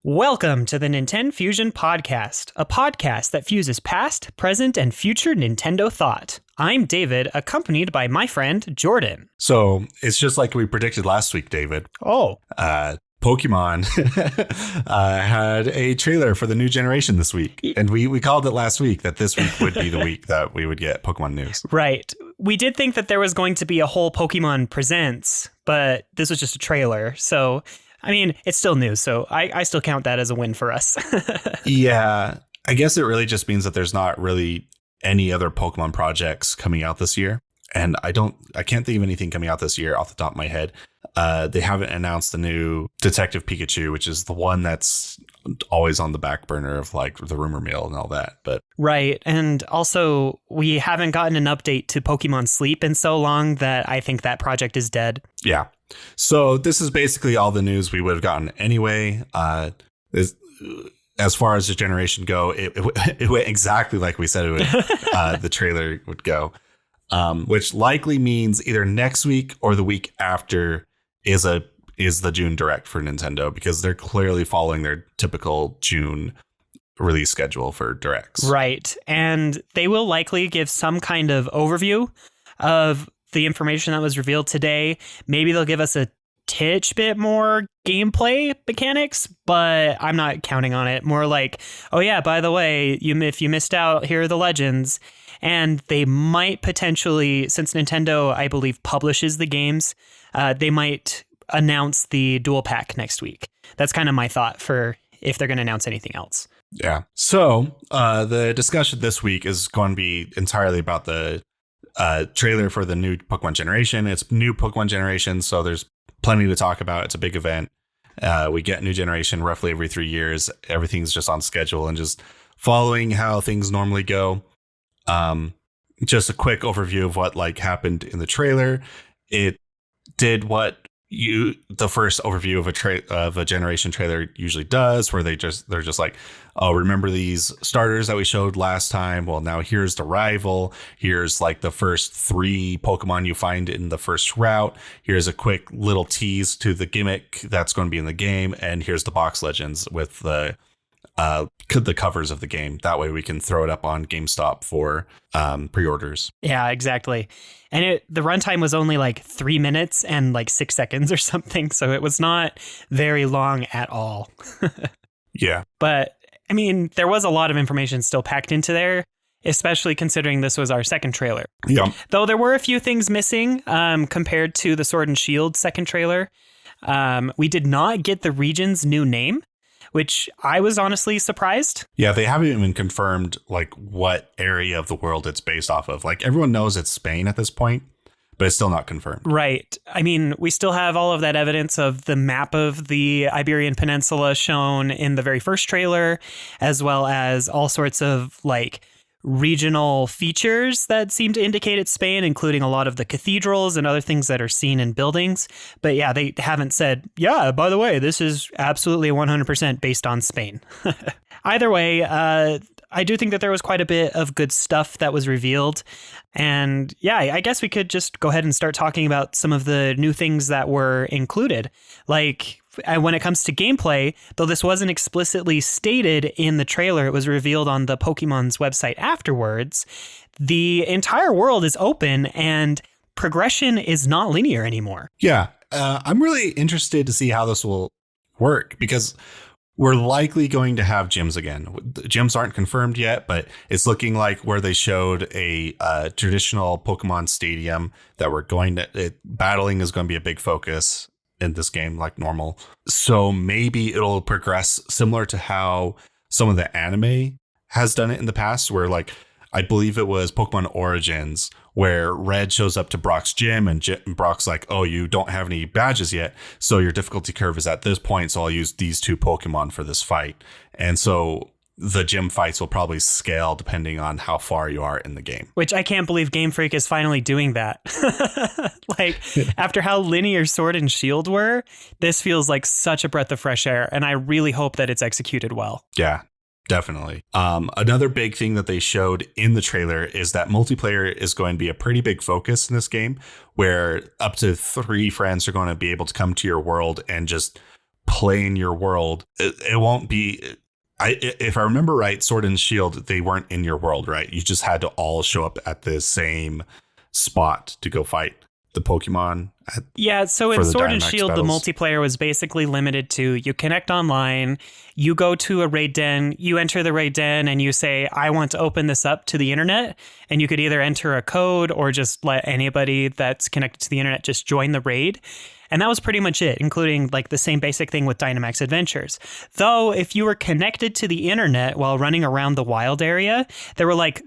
Welcome to the NintenFusion podcast, a podcast that fuses past, present, and future Nintendo thought. I'm David, accompanied by my friend Jordan. So it's just like we predicted last week, David. Oh. Pokemon had a trailer for the new generation this week. And we called it last week that this week would be the week that we would get Pokemon news. Right. We did think that there was going to be a whole Pokemon Presents, but this was just a trailer. So, I mean, it's still news, so I still count that as a win for us. Yeah, I guess it really just means that there's not really any other Pokemon projects coming out this year. And I can't think of anything coming out this year off the top of my head. They haven't announced the new Detective Pikachu, which is the one that's always on the back burner of like the rumor mill and all that. But right. And also, we haven't gotten an update to Pokemon Sleep in so long that I think that project is dead. Yeah. So this is basically all the news we would have gotten anyway. As far as the generation go, it went exactly like we said it would. The trailer would go. Which likely means either next week or the week after is the June Direct for Nintendo, because they're clearly following their typical June release schedule for Directs. Right. And they will likely give some kind of overview of the information that was revealed today. Maybe they'll give us a titch bit more gameplay mechanics, but I'm not counting on it. More like, oh yeah, by the way, if you missed out, here are the legends. And they might potentially, since Nintendo, I believe, publishes the games, they might announce the dual pack next week. That's kind of my thought for if they're going to announce anything else. Yeah. So the discussion this week is going to be entirely about the trailer for the new Pokemon generation. It's new Pokemon generation, so there's plenty to talk about. It's a big event. We get new generation roughly every 3 years. Everything's just on schedule and just following how things normally go. Just a quick overview of what like happened in the trailer. It did what the first overview of a generation trailer usually does, where they're just like, oh, remember these starters that we showed last time? Well, now here's the rival. Here's like the first 3 Pokemon you find in the first route. Here's a quick little tease to the gimmick that's going to be in the game, and here's the box legends with the covers of the game. That way we can throw it up on GameStop for pre-orders. Yeah, exactly. And the runtime was only like 3 minutes and like 6 seconds or something, so it was not very long at all. Yeah. But I mean, there was a lot of information still packed into there, especially considering this was our second trailer. Yeah. Though there were a few things missing compared to the Sword and Shield second trailer. We did not get the region's new name, which I was honestly surprised. Yeah, they haven't even confirmed like what area of the world it's based off of. Like everyone knows it's Spain at this point, but it's still not confirmed. Right. I mean, we still have all of that evidence of the map of the Iberian Peninsula shown in the very first trailer, as well as all sorts of like regional features that seem to indicate it's Spain, including a lot of the cathedrals and other things that are seen in buildings. But yeah, they haven't said, yeah, by the way, this is absolutely 100% based on Spain. Either way, I do think that there was quite a bit of good stuff that was revealed. And yeah, I guess we could just go ahead and start talking about some of the new things that were included. Like when it comes to gameplay, though this wasn't explicitly stated in the trailer, it was revealed on the Pokemon's website afterwards. The entire world is open and progression is not linear anymore. Yeah, I'm really interested to see how this will work, because we're likely going to have gyms again. The gyms aren't confirmed yet, but it's looking like where they showed a traditional Pokemon stadium that we're going to battling is going to be a big focus in this game, like normal. So maybe it'll progress similar to how some of the anime has done it in the past, where like I believe it was Pokemon Origins, where Red shows up to Brock's gym and Brock's like, oh, you don't have any badges yet, so your difficulty curve is at this point, so I'll use these 2 Pokemon for this fight. And so the gym fights will probably scale depending on how far you are in the game. Which I can't believe Game Freak is finally doing that. Like, after how linear Sword and Shield were, this feels like such a breath of fresh air, and I really hope that it's executed well. Yeah. Definitely. Another big thing that they showed in the trailer is that multiplayer is going to be a pretty big focus in this game, where up to 3 friends are going to be able to come to your world and just play in your world. It won't be. If I remember right, Sword and Shield, they weren't in your world, right? You just had to all show up at the same spot to go fight the Pokemon. Yeah, so in Sword and Dynamax Shield, battles. the multiplayer was basically limited to you connect online, you go to a raid den, you enter the raid den, and you say, I want to open this up to the internet. And you could either enter a code or just let anybody that's connected to the internet just join the raid. And that was pretty much it, including like the same basic thing with Dynamax Adventures. Though, if you were connected to the internet while running around the wild area, there were like,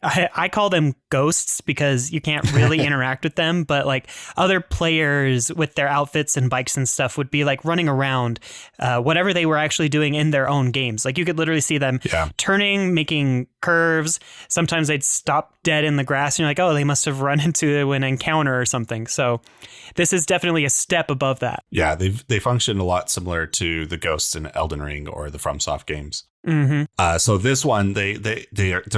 I call them ghosts because you can't really interact with them, but like other players with their outfits and bikes and stuff would be like running around whatever they were actually doing in their own games. Like you could literally see them turning, making curves. Sometimes they'd stop dead in the grass and you're like, oh, they must have run into an encounter or something. So this is definitely a step above that. Yeah, they function a lot similar to the ghosts in Elden Ring or the FromSoft games. Mm-hmm. So this one, they're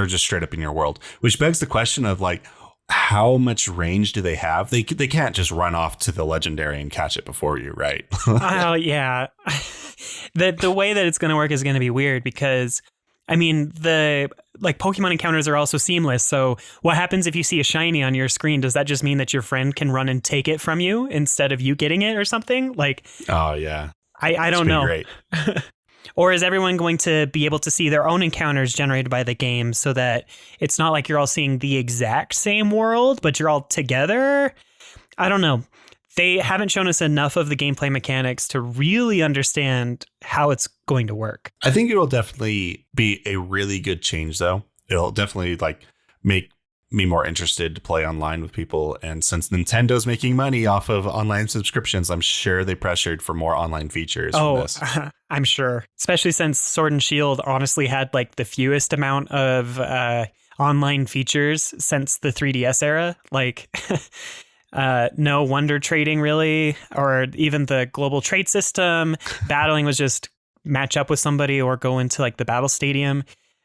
just straight up in your world, which begs the question of like, how much range do they have? They can't just run off to the legendary and catch it before you, right? Oh, yeah. The way that it's going to work is going to be weird because, I mean, the like Pokemon encounters are also seamless. So what happens if you see a shiny on your screen? Does that just mean that your friend can run and take it from you instead of you getting it or something? Like, oh, yeah. I don't know. Great. Or is everyone going to be able to see their own encounters generated by the game so that it's not like you're all seeing the exact same world, but you're all together? I don't know. They haven't shown us enough of the gameplay mechanics to really understand how it's going to work. I think it'll definitely be a really good change, though. It'll definitely like make me more interested to play online with people. And since Nintendo's making money off of online subscriptions, I'm sure they pressured for more online features from this. I'm sure. Especially since Sword and Shield honestly had like the fewest amount of online features since the 3DS era. Like no wonder trading really, or even the global trade system. Battling was just match up with somebody or go into like the battle stadium.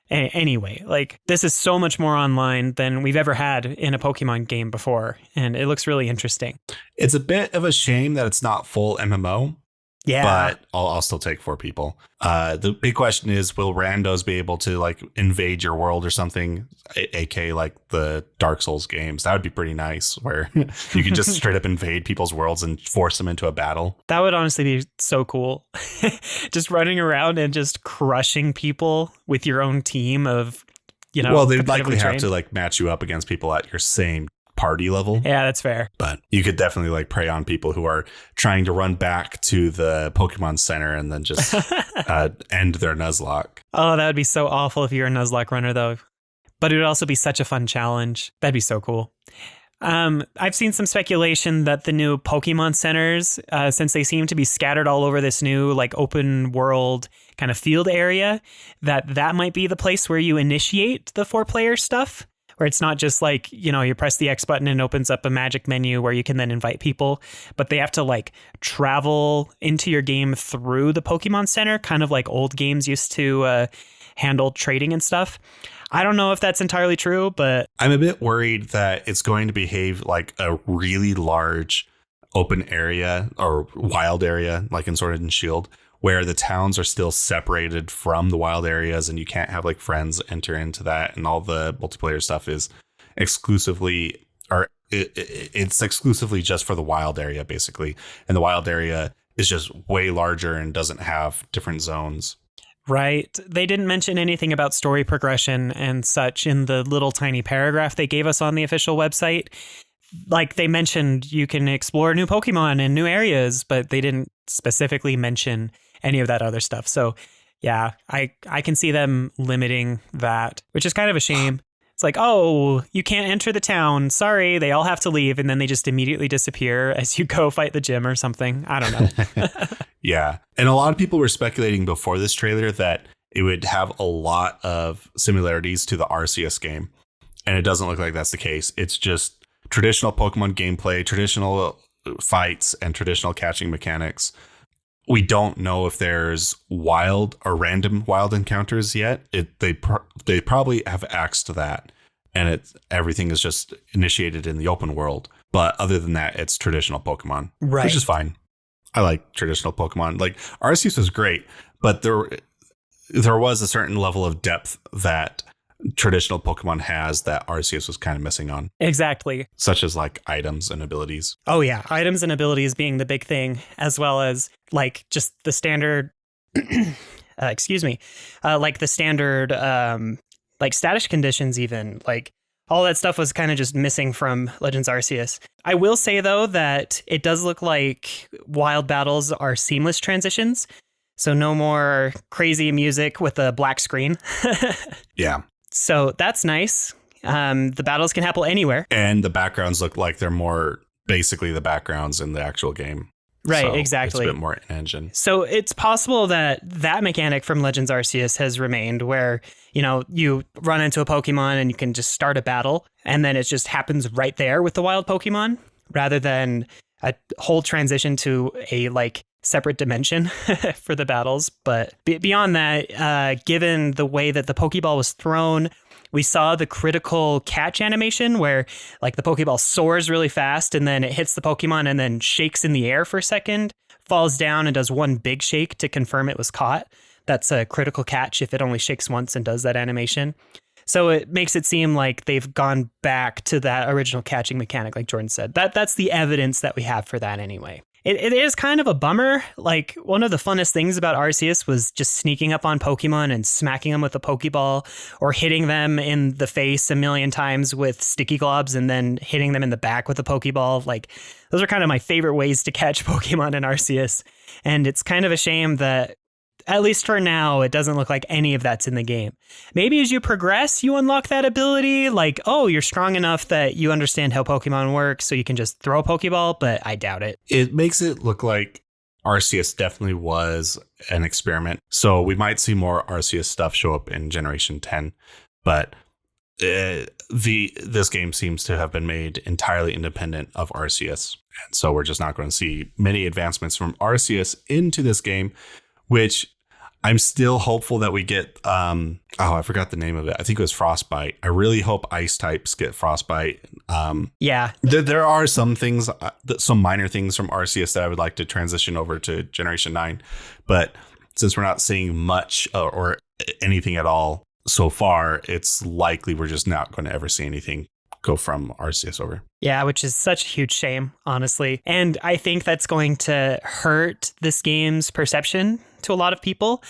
Anyway, like this is so much more online than we've ever had in a Pokemon game before, and it looks really interesting. It's a bit of a shame that it's not full MMO. Yeah, but I'll still take 4 people. The big question is, will randos be able to like invade your world or something, aka like the Dark Souls games? That would be pretty nice, where you can just straight up invade people's worlds and force them into a battle. That would honestly be so cool. Just running around and just crushing people with your own team of, you know. Well, they'd likely have to like match you up against people at your same party level. Yeah, that's fair. But you could definitely like prey on people who are trying to run back to the Pokemon Center and then just end their Nuzlocke. Oh, that would be so awful if you're a Nuzlocke runner, though. But it would also be such a fun challenge. That'd be so cool. I've seen some speculation that the new Pokemon Centers, since they seem to be scattered all over this new like open world kind of field area, that might be the place where you initiate the 4-player stuff. Where it's not just like, you know, you press the X button and it opens up a magic menu where you can then invite people, but they have to like travel into your game through the Pokemon Center, kind of like old games used to handle trading and stuff. I don't know if that's entirely true, but I'm a bit worried that it's going to behave like a really large open area or wild area, like in Sword and Shield, where the towns are still separated from the wild areas and you can't have like friends enter into that, and all the multiplayer stuff is exclusively, or it's exclusively just for the wild area basically, and the wild area is just way larger and doesn't have different zones. Right. They didn't mention anything about story progression and such in the little tiny paragraph they gave us on the official website. Like they mentioned you can explore new Pokemon in new areas, but they didn't specifically mention any of that other stuff. So yeah, I can see them limiting that, which is kind of a shame. It's like, oh, you can't enter the town. Sorry, they all have to leave. And then they just immediately disappear as you go fight the gym or something. I don't know. Yeah. And a lot of people were speculating before this trailer that it would have a lot of similarities to the Arceus game. And it doesn't look like that's the case. It's just traditional Pokemon gameplay, traditional fights, and traditional catching mechanics. We don't know if there's wild or random wild encounters yet. They probably have axed that, and everything is just initiated in the open world. But other than that, it's traditional Pokemon, right? Which is fine. I like traditional Pokemon. Like Arceus was great, but there was a certain level of depth that traditional Pokemon has that Arceus was kind of missing on. Exactly. Such as like items and abilities. Oh yeah, items and abilities being the big thing, as well as like just the standard excuse me, like the standard like status conditions, even like all that stuff was kind of just missing from Legends Arceus. I will say though that it does look like wild battles are seamless transitions, so no more crazy music with a black screen. Yeah. So that's nice. The battles can happen anywhere. And the backgrounds look like they're more basically the backgrounds in the actual game. Right, so exactly. It's a bit more in-engine. So it's possible that that mechanic from Legends Arceus has remained where, you know, you run into a Pokemon and you can just start a battle and then it just happens right there with the wild Pokemon rather than a whole transition to a like separate dimension for the battles. But beyond that, given the way that the Pokeball was thrown, we saw the critical catch animation where like the Pokeball soars really fast and then it hits the Pokemon and then shakes in the air for a second, falls down and does one big shake to confirm it was caught. That's a critical catch if it only shakes once and does that animation. So it makes it seem like they've gone back to that original catching mechanic, like Jordan said. That's the evidence that we have for that anyway. It is kind of a bummer. Like, one of the funnest things about Arceus was just sneaking up on Pokemon and smacking them with a Pokeball or hitting them in the face a million times with sticky globs and then hitting them in the back with a Pokeball. Like, those are kind of my favorite ways to catch Pokemon in Arceus. And it's kind of a shame that, at least for now, it doesn't look like any of that's in the game. Maybe as you progress, you unlock that ability. Like, oh, you're strong enough that you understand how Pokemon work, so you can just throw a Pokeball, but I doubt it. It makes it look like Arceus definitely was an experiment. So we might see more Arceus stuff show up in Generation 10, but this game seems to have been made entirely independent of Arceus. And so we're just not going to see many advancements from Arceus into this game, which I'm still hopeful that we get, I forgot the name of it. I think it was Frostbite. I really hope ice types get Frostbite. Yeah. There are some things, some minor things from Arceus that I would like to transition over to Generation 9. But since we're not seeing much or anything at all so far, it's likely we're just not going to ever see anything go from Arceus over. Yeah, which is such a huge shame, honestly. And I think that's going to hurt this game's perception to a lot of people,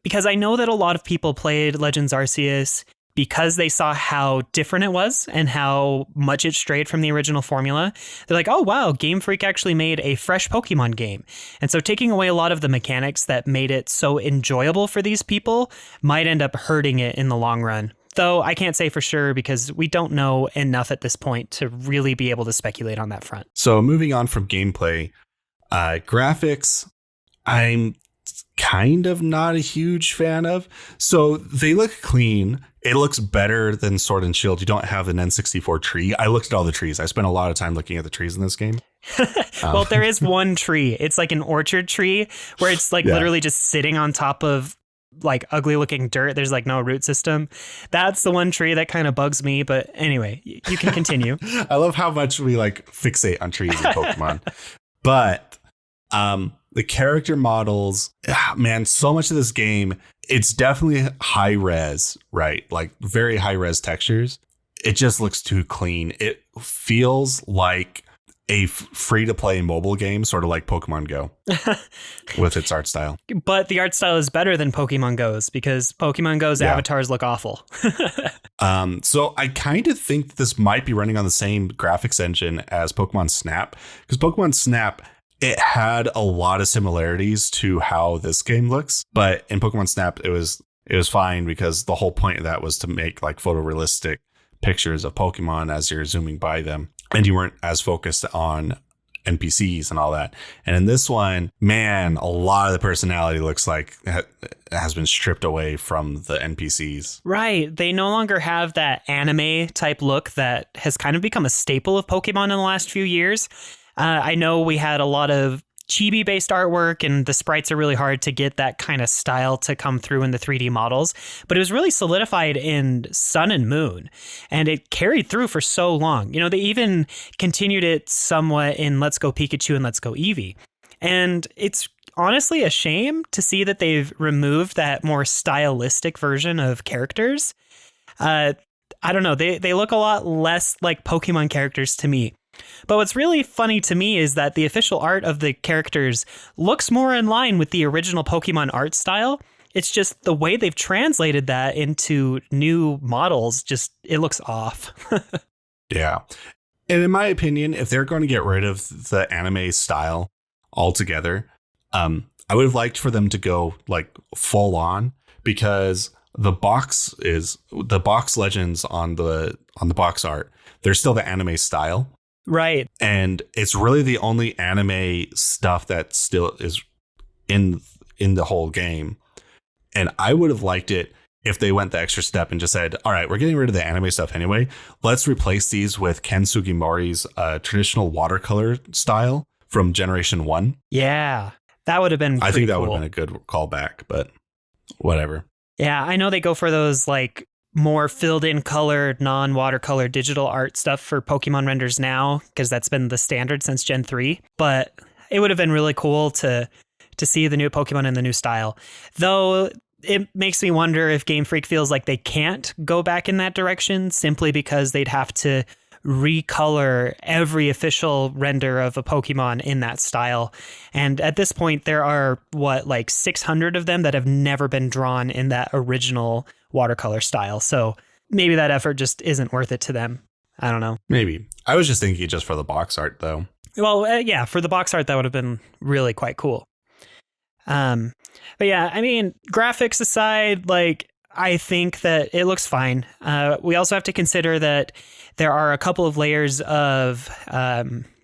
because I know that a lot of people played Legends Arceus because they saw how different it was and how much it strayed from the original formula. They're like, oh, wow, Game Freak actually made a fresh Pokemon game. And so taking away a lot of the mechanics that made it so enjoyable for these people might end up hurting it in the long run. Though I can't say for sure because we don't know enough at this point to really be able to speculate on that front. So moving on from gameplay, graphics, I'm kind of not a huge fan of. So they look clean. It looks better than Sword and Shield. You don't have an N64 tree. I looked at all the trees. I spent a lot of time looking at the trees in this game. Well, there is one tree. It's like an orchard tree where it's like literally just sitting on top of like ugly looking dirt. There's like no root system. That's the one tree that kind of bugs me. But anyway, you can continue. I love how much we like fixate on trees in Pokemon. But the character models, man, so much of this game, it's definitely high res, right? Like very high res textures. It just looks too clean. It feels like a free to play mobile game, sort of like Pokemon Go with its art style. But the art style is better than Pokemon Go's because Pokemon Go's avatars look awful. So I kind of think this might be running on the same graphics engine as Pokemon Snap, because Pokemon Snap, it had a lot of similarities to how this game looks. But in Pokemon Snap, it was fine because the whole point of that was to make like photorealistic pictures of Pokemon as you're zooming by them. And you weren't as focused on NPCs and all that. And in this one, man, a lot of the personality looks like it has been stripped away from the NPCs. Right. They no longer have that anime type look that has kind of become a staple of Pokemon in the last few years. I know we had a lot of chibi based artwork and the sprites are really hard to get that kind of style to come through in the 3D models, but it was really solidified in Sun and Moon and it carried through for so long. You know, they even continued it somewhat in Let's Go Pikachu and Let's Go Eevee. And it's honestly a shame to see that they've removed that more stylistic version of characters. I don't know. They look a lot less like Pokemon characters to me. But what's really funny to me is that the official art of the characters looks more in line with the original Pokemon art style. It's just the way they've translated that into new models, just it looks off. Yeah. And in my opinion, if they're going to get rid of the anime style altogether, I would have liked for them to go like full on, because the box legends on the box art, they're still the anime style. Right. And it's really the only anime stuff that still is in the whole game. And I would have liked it if they went the extra step and just said, all right, we're getting rid of the anime stuff anyway. Let's replace these with Ken Sugimori's traditional watercolor style from Generation 1. Yeah, that would have been I think that cool. would have been a good callback, but whatever. Yeah, I know they go for those like more filled in colored, non-watercolor digital art stuff for Pokemon renders now, because that's been the standard since Gen 3. But it would have been really cool to see the new Pokemon in the new style. Though it makes me wonder if Game Freak feels like they can't go back in that direction simply because they'd have to recolor every official render of a Pokemon in that style. And at this point, there are, like 600 of them that have never been drawn in that original watercolor style. So maybe that effort just isn't worth it to them. I don't know. Maybe. I was just thinking just for the box art, though. Well, yeah, for the box art, that would have been really quite cool. But yeah, I mean, graphics aside, like, I think that it looks fine. We also have to consider that there are a couple of layers of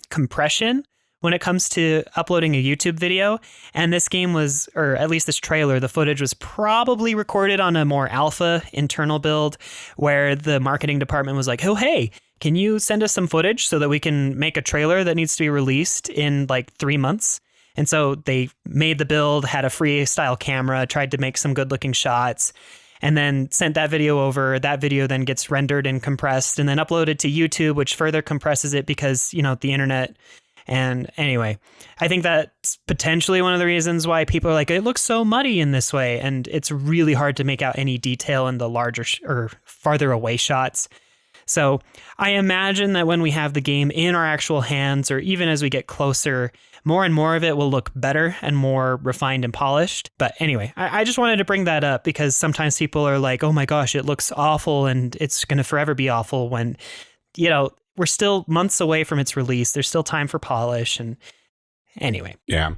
compression when it comes to uploading a YouTube video. And this game was, or at least this trailer, the footage was probably recorded on a more alpha internal build where the marketing department was like, oh, hey, can you send us some footage so that we can make a trailer that needs to be released in like 3 months? And so they made the build, had a freestyle camera, tried to make some good looking shots, and then sent that video over. That video then gets rendered and compressed and then uploaded to YouTube, which further compresses it because, you know, the internet. And anyway, I think that's potentially one of the reasons why people are like, it looks so muddy in this way. And it's really hard to make out any detail in the larger or farther away shots. So I imagine that when we have the game in our actual hands, or even as we get closer, more and more of it will look better and more refined and polished. But anyway, I just wanted to bring that up because sometimes people are like, oh my gosh, it looks awful and it's going to forever be awful, when, you know, we're still months away from its release. There's still time for polish. And anyway. Yeah.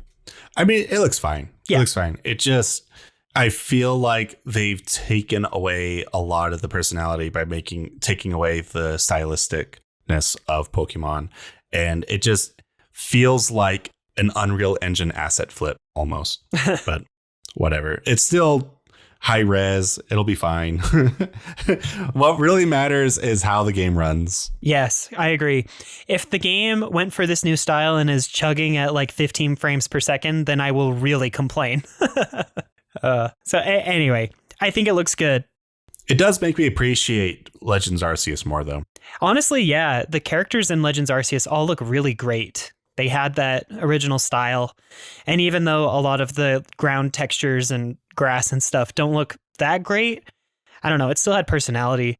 I mean, it looks fine. Yeah. It looks fine. It just, I feel like they've taken away a lot of the personality by taking away the stylisticness of Pokemon. And it just feels like an Unreal Engine asset flip almost. But whatever. It's still high res. It'll be fine. What really matters is how the game runs. Yes, I agree. If the game went for this new style and is chugging at like 15 frames per second, then I will really complain. Anyway, I think it looks good. It does make me appreciate Legends Arceus more, though. Honestly, yeah, the characters in Legends Arceus all look really great. They had that original style. And even though a lot of the ground textures and grass and stuff don't look that great, I don't know, it still had personality.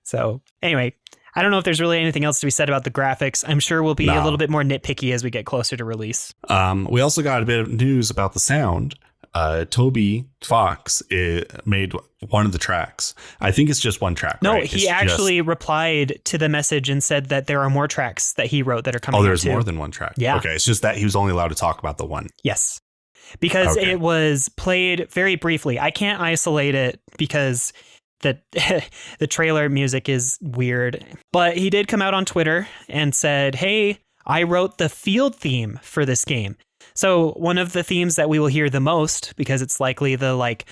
So anyway, I don't know if there's really anything else to be said about the graphics. I'm sure we'll be a little bit more nitpicky as we get closer to release. We also got a bit of news about the sound. Toby Fox made one of the tracks. I think it's just one track. No, right? he actually replied to the message and said that there are more tracks that he wrote that are coming out. Oh, there's more than one track. Yeah. Okay, it's just that he was only allowed to talk about the one. Yes. Because it was played very briefly. I can't isolate it because the trailer music is weird. But he did come out on Twitter and said, hey, I wrote the field theme for this game. So one of the themes that we will hear the most, because it's likely the like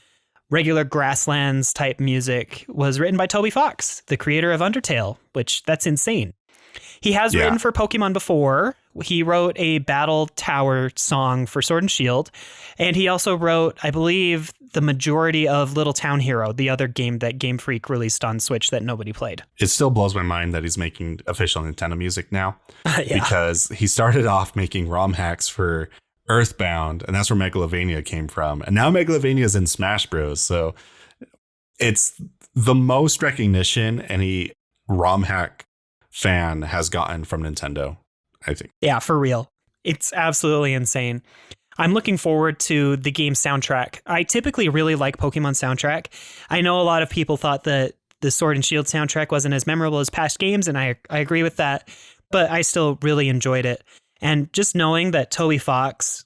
regular grasslands type music, was written by Toby Fox, the creator of Undertale, which that's insane. He has written for Pokemon before. He wrote a Battle Tower song for Sword and Shield. And he also wrote, I believe, the majority of Little Town Hero, the other game that Game Freak released on Switch that nobody played. It still blows my mind that he's making official Nintendo music now. Yeah. Because he started off making ROM hacks for Earthbound, and that's where Megalovania came from. And now Megalovania is in Smash Bros. So it's the most recognition any ROM hack fan has gotten from Nintendo, I think. Yeah, for real. It's absolutely insane. I'm looking forward to the game's soundtrack. I typically really like Pokemon soundtrack. I know a lot of people thought that the Sword and Shield soundtrack wasn't as memorable as past games, and I agree with that, but I still really enjoyed it. And just knowing that Toby Fox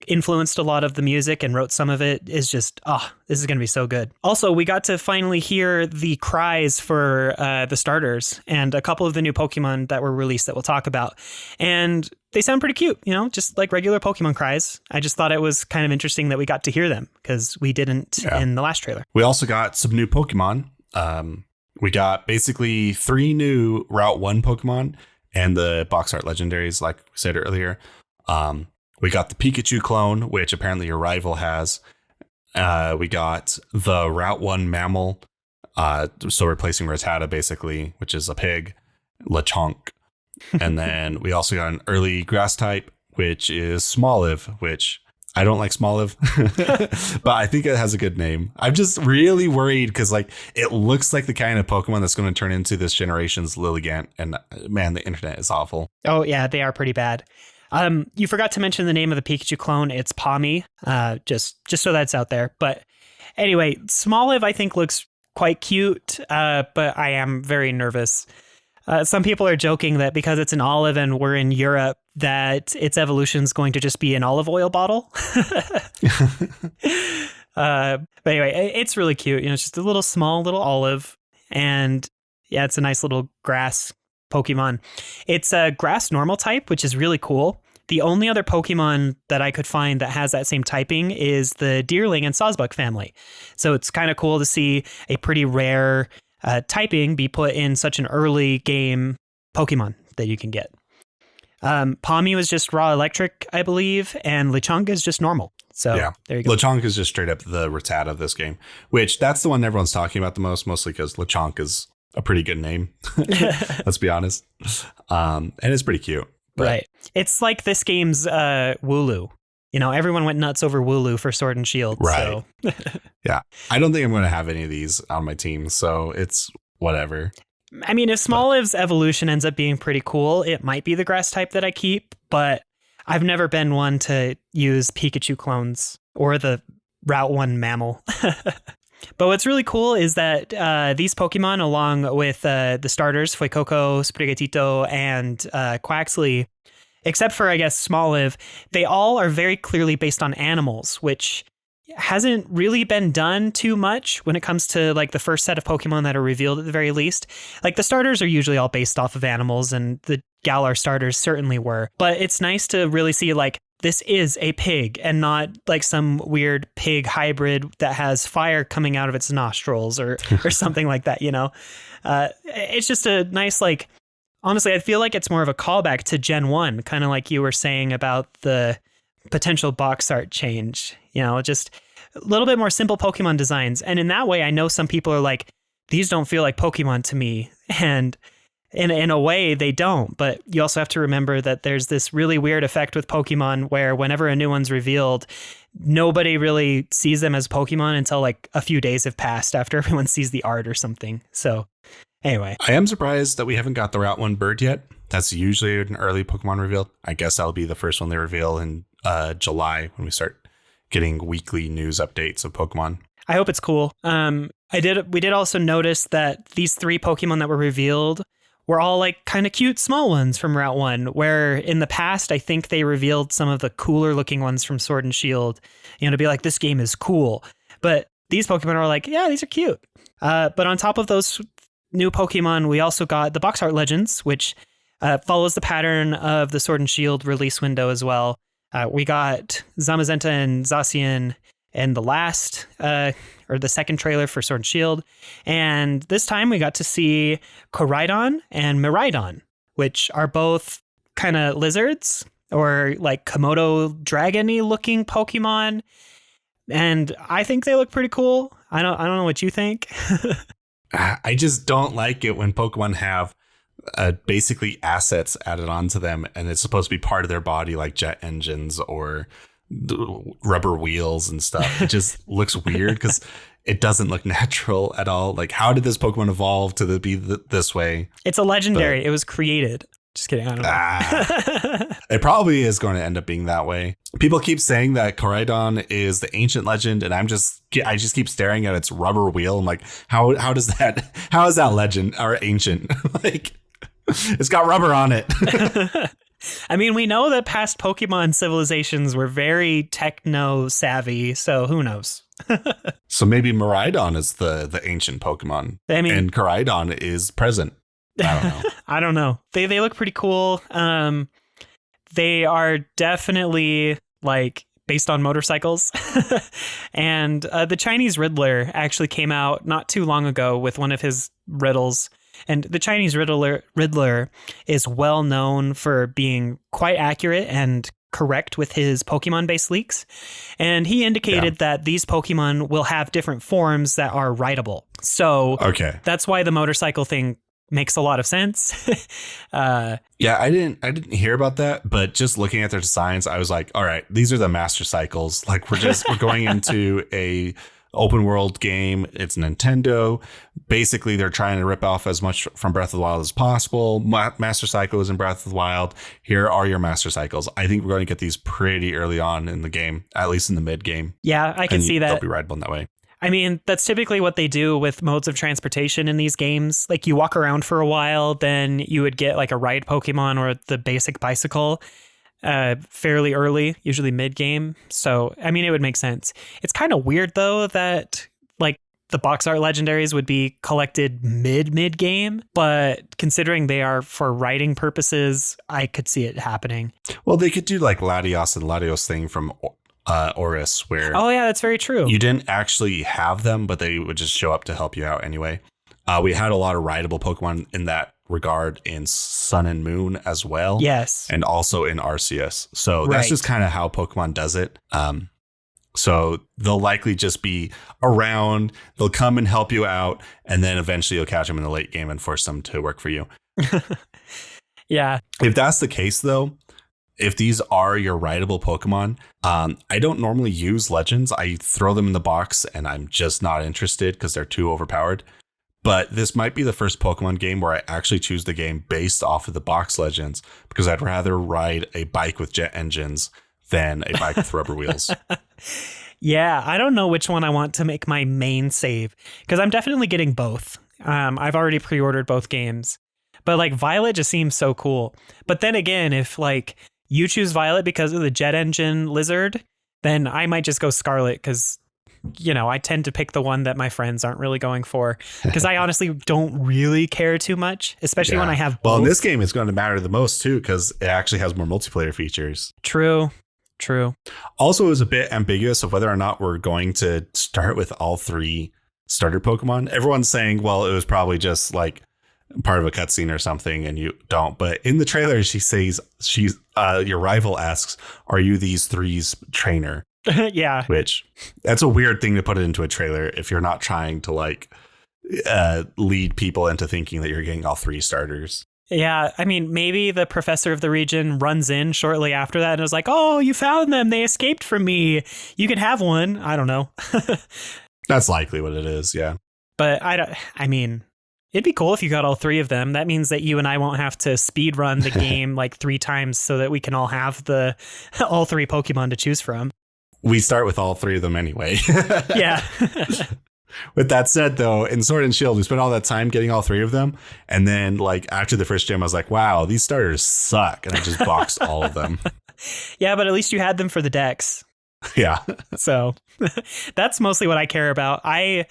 influenced a lot of the music and wrote some of it is just, this is going to be so good. Also, we got to finally hear the cries for the starters and a couple of the new Pokemon that were released that we'll talk about. And they sound pretty cute, just like regular Pokemon cries. I just thought it was kind of interesting that we got to hear them because we didn't in the last trailer. We also got some new Pokemon. We got basically 3 new Route 1 Pokemon and the box art legendaries, like we said earlier. We got the Pikachu clone, which apparently your rival has. We got the Route 1 mammal, so replacing Rattata, basically, which is a pig, Lechonk. And then we also got an early grass type, which is Smoliv, which I don't like Smoliv, but I think it has a good name. I'm just really worried because it looks like the kind of Pokemon that's going to turn into this generation's Lilligant. And man, the internet is awful. Oh, yeah, they are pretty bad. You forgot to mention the name of the Pikachu clone. It's Pawmi, just so that's out there. But anyway, Smoliv, I think, looks quite cute, but I am very nervous. Some people are joking that because it's an olive and we're in Europe, that its evolution is going to just be an olive oil bottle. But anyway, it's really cute. It's just a small little olive. And yeah, it's a nice little grass Pokemon. It's a grass normal type, which is really cool. The only other Pokemon that I could find that has that same typing is the Deerling and Sawsbuck family. So it's kind of cool to see a pretty rare typing be put in such an early game Pokemon that you can get. Pawmi was just raw electric, I believe, and Lechonk is just normal. So yeah, there you go. Lechonk is just straight up the Rattata of this game, which that's the one everyone's talking about the most, mostly because Lechonk is a pretty good name. Let's be honest. And it's pretty cute. But. Right. It's like this game's Wooloo. Everyone went nuts over Wooloo for Sword and Shield. Right. So. Yeah. I don't think I'm going to have any of these on my team, so it's whatever. I mean, if Smoliv's evolution ends up being pretty cool, it might be the grass type that I keep, but I've never been one to use Pikachu clones or the Route 1 mammal. But what's really cool is that these Pokemon, along with the starters, Fuecoco, Sprigatito, and Quaxley, except for, I guess, Smoliv, they all are very clearly based on animals, which hasn't really been done too much when it comes to the first set of Pokemon that are revealed at the very least. The starters are usually all based off of animals, and the Galar starters certainly were. But it's nice to really see this is a pig and not some weird pig hybrid that has fire coming out of its nostrils or something like that, It's just a nice, honestly, I feel like it's more of a callback to Gen 1, kind of like you were saying about the potential box art change, just a little bit more simple Pokemon designs. And in that way, I know some people are like, these don't feel like Pokemon to me. And in a way, they don't. But you also have to remember that there's this really weird effect with Pokemon where whenever a new one's revealed, nobody really sees them as Pokemon until a few days have passed after everyone sees the art or something. So anyway. I am surprised that we haven't got the Route 1 bird yet. That's usually an early Pokemon reveal. I guess that'll be the first one they reveal in July when we start getting weekly news updates of Pokemon. I hope it's cool. We did also notice that these 3 Pokemon that were revealed were all kind of cute small ones from Route 1, where in the past, I think they revealed some of the cooler looking ones from Sword and Shield, to be this game is cool. But these Pokemon are yeah, these are cute. But on top of those new Pokemon, we also got the box art legends, which follows the pattern of the Sword and Shield release window as well. We got Zamazenta and Zacian in the last or the second trailer for Sword and Shield. And this time we got to see Koraidon and Miraidon, which are both kind of lizards or Komodo dragon-y looking Pokemon. and I think they look pretty cool. I don't know what you think. I just don't like it when Pokemon have basically assets added onto them, and it's supposed to be part of their body, like jet engines or rubber wheels and stuff. It just looks weird because it doesn't look natural at all. Like, how did this Pokemon evolve to be this way? It's a legendary. It was created. Just kidding. I don't know. It probably is going to end up being that way. People keep saying that Koraidon is the ancient legend, and I just keep staring at its rubber wheel. I'm like, how is that legend or ancient? Like, it's got rubber on it. I mean, we know that past Pokemon civilizations were very techno savvy, so who knows? So maybe Miraidon is the ancient Pokemon, and Koraidon is present. I don't know. I don't know. They look pretty cool. They are definitely like based on motorcycles. And the Chinese Riddler actually came out not too long ago with one of his riddles. And the Chinese Riddler is well known for being quite accurate and correct with his Pokemon-based leaks. And he indicated that these Pokemon will have different forms that are rideable. So that's why the motorcycle thing makes a lot of sense. I didn't hear about that, but just looking at their designs, I was like, all right, these are the master cycles. Like, we're going into a open world game. It's Nintendo. Basically, they're trying to rip off as much from Breath of the Wild as possible. Master Cycle is in Breath of the Wild. Here are your master cycles. I think we're going to get these pretty early on in the game, at least in the mid game. Yeah, I can see that. They'll be rideable in that way. I mean, that's typically what they do with modes of transportation in these games. Like, you walk around for a while, then you would get like a ride Pokemon or the basic bicycle fairly early, usually mid-game. So, I mean, it would make sense. It's kind of weird, though, that like the box art legendaries would be collected mid-game, but considering they are for writing purposes, I could see it happening. Well, they could do like Latios and Latios thing from Oris, where that's very true. You didn't actually have them, but they would just show up to help you out anyway. We had a lot of rideable Pokemon in that regard in Sun and Moon as well. Yes. And also in Arceus. So that's just kind of how Pokemon does it. So they'll likely just be around. They'll come and help you out. And then eventually you'll catch them in the late game and force them to work for you. Yeah. If that's the case, though, if these are your rideable Pokemon, I don't normally use legends. I throw them in the box and I'm just not interested because they're too overpowered. But this might be the first Pokemon game where I actually choose the game based off of the box legends, because I'd rather ride a bike with jet engines than a bike with rubber wheels. Yeah, I don't know which one I want to make my main save, because I'm definitely getting both. I've already pre-ordered both games, but like Violet just seems so cool. But then again, if like you choose Violet because of the jet engine lizard, then I might just go Scarlet, because I tend to pick the one that my friends aren't really going for, because I honestly don't really care too much, especially when I have both. Well, in this game, it's going to matter the most, too, because it actually has more multiplayer features. True. Also, it was a bit ambiguous of whether or not we're going to start with all three starter Pokemon. Everyone's saying, well, it was probably just like part of a cutscene or something, and you don't. But in the trailer, she says, your rival asks, are you these three's trainer? Yeah. Which, that's a weird thing to put it into a trailer if you're not trying to like lead people into thinking that you're getting all three starters. Yeah, I mean, maybe the professor of the region runs in shortly after that and is like, oh, you found them. They escaped from me. You can have one. I don't know. That's likely what it is, yeah. But I mean, it'd be cool if you got all three of them. That means that you and I won't have to speed run the game like 3 times so that we can all have all three Pokemon to choose from. We start with all three of them anyway. Yeah. With that said, though, in Sword and Shield, we spent all that time getting all three of them. And then, like, after the first gym, I was like, wow, these starters suck. And I just boxed all of them. Yeah, but at least you had them for the decks. Yeah. So that's mostly what I care about. I